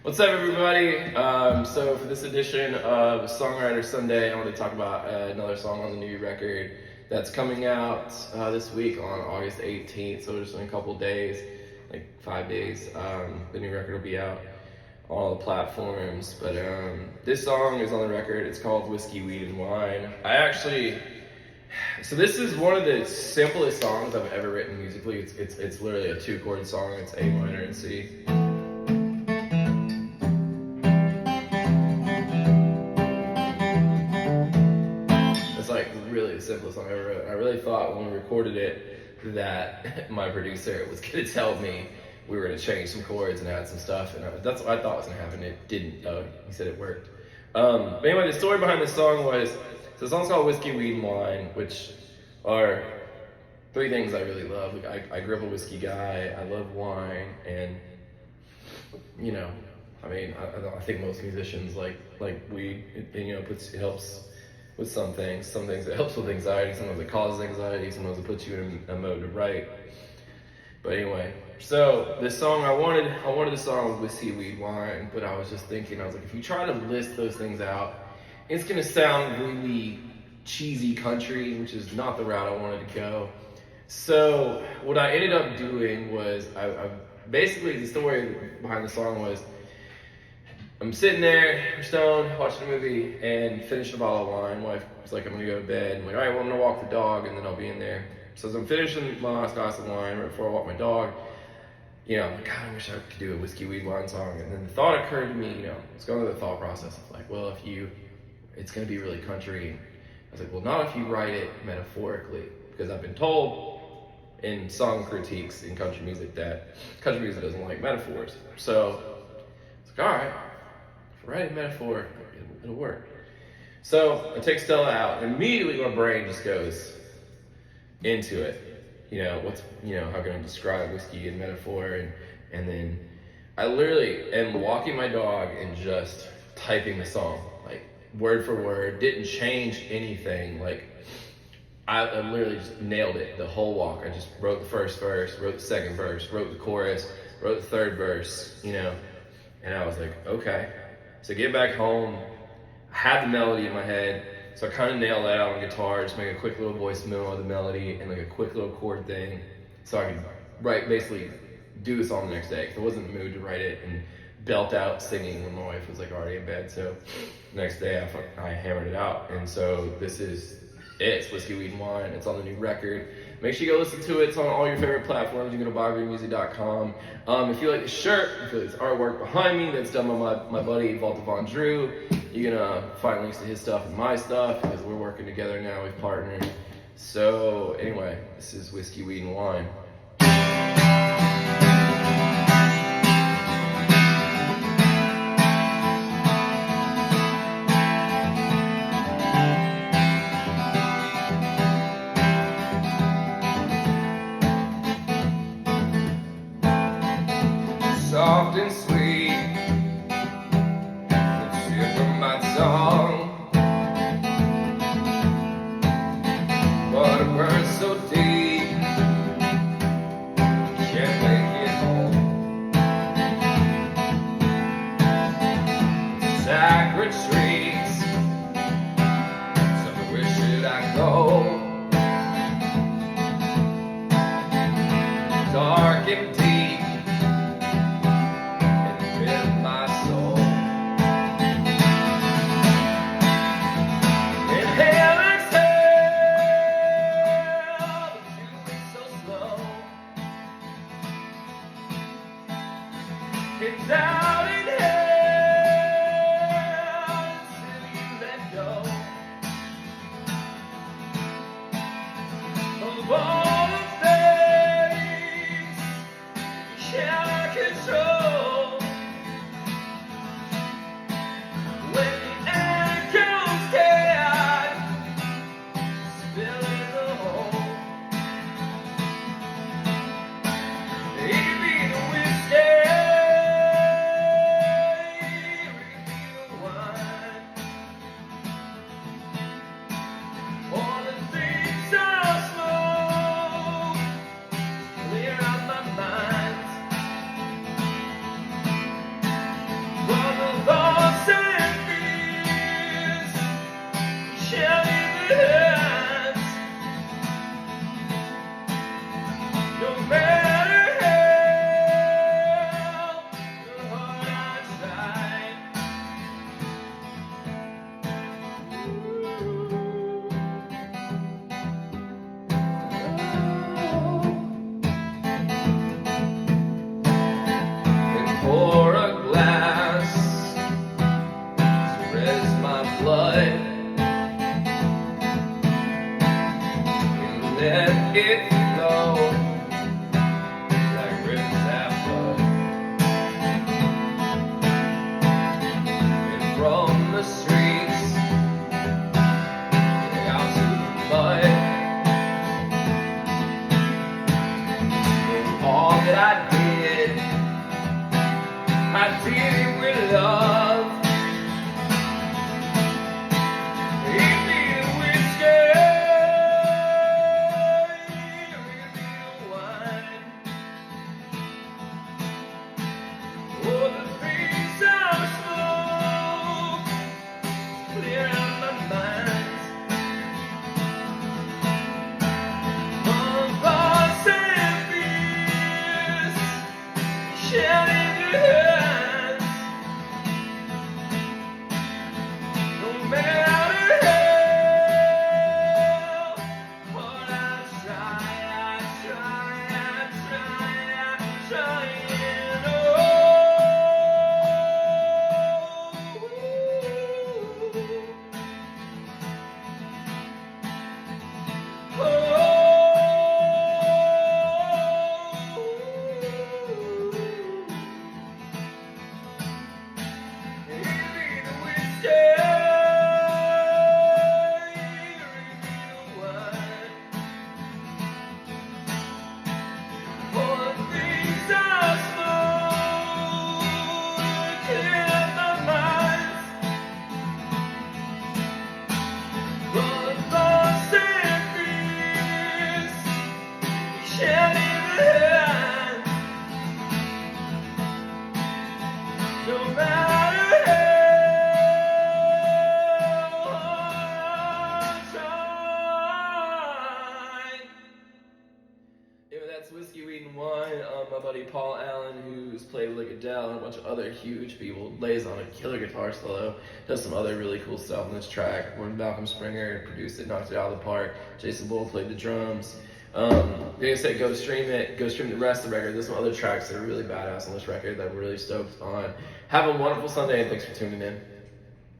What's up, everybody? So for this edition of Songwriter Sunday, I want to talk about another song on the new record that's coming out this week on August 18th, so just in a couple days, like 5 days. The new record will be out on all the platforms, but this song is on the record. It's called Whiskey, Weed, and Wine. So this is one of the simplest songs I've ever written musically. It's literally a 2-chord song. It's A minor and C. Really the simplest song I ever wrote. I really thought when we recorded it that my producer was going to tell me we were going to change some chords and add some stuff, and that's what I thought was going to happen. It didn't, though. He said it worked. But anyway, the story behind this song was, so the song's called Whiskey, Weed, and Wine, which are 3 things I really love. Like, I grew up a whiskey guy. I love wine, and I think most musicians like weed. It helps with some things. Some things it helps with anxiety, sometimes it causes anxiety, sometimes it puts you in a mode to write. But anyway, so this song, I wanted the song with Whiskey, Weed, Wine, but I was just thinking, I was like, if you try to list those things out, it's gonna sound really cheesy country, which is not the route I wanted to go. So what I ended up doing was, I basically, the story behind the song was, I'm sitting there, stoned, watching a movie, and finishing a bottle of wine. Wife was like, I'm gonna go to bed. I'm like, all right, well, I'm gonna walk the dog, and then I'll be in there. So as I'm finishing my last glass of wine, right before I walk my dog, I'm like, God, I wish I could do a Whiskey, Weed, Wine song. And then the thought occurred to me, it's going through the thought process of like, well, it's gonna be really country. I was like, well, not if you write it metaphorically, because I've been told in song critiques in country music that country music doesn't like metaphors. So it's like, all right. Write a metaphor, it'll work. So I take Stella out, and immediately my brain just goes into it. How can I describe whiskey in metaphor? And then I literally am walking my dog and just typing the song, like word for word, didn't change anything. Like I literally just nailed it the whole walk. I just wrote the first verse, wrote the second verse, wrote the chorus, wrote the third verse, and I was like, okay. So get back home, I had the melody in my head, so I kind of nailed that out on guitar, just make a quick little voice memo of the melody and like a quick little chord thing, so I could basically do the song the next day. I wasn't in the mood to write it and belt out singing when my wife was like already in bed. So the next day I hammered it out, and so this is it. It's Whiskey, Weed, and Wine. It's on the new record. Make sure you go listen to it. It's on all your favorite platforms. You can go to bobgreenmusic.com. If you like the shirt, if you like this artwork behind me that's done by my buddy Walter Von Drew, you're gonna find links to his stuff and my stuff because we're working together now. We've partnered. So anyway, this is Whiskey, Weed, and Wine. Soft and sweet, the tip of my tongue, but it burns so deep, can't make it home. Sacred streets, so where should I go? Dark and deep. It's out in hell until you let go of all the things you cannot control. When the end comes down, spill in the hole. It be the whiskey. I did it with love. It did it with wine. Oh, the things I smoke clear out my mind. On thoughts and fears, sharing your hands. No matter how hard I try, and no matter how hard. Yeah, that's Whiskey, Weed, and Wine. My buddy Paul Allen, who's played with like Adele and a bunch of other huge people, lays on a killer guitar solo, does some other really cool stuff on this track. When Malcolm Springer produced it, knocked it out of the park. Jason Bull played the drums. Like I said, go stream it. Go stream the rest of the record. There's some other tracks that are really badass on this record that we're really stoked on. Have a wonderful Sunday, and thanks for tuning in.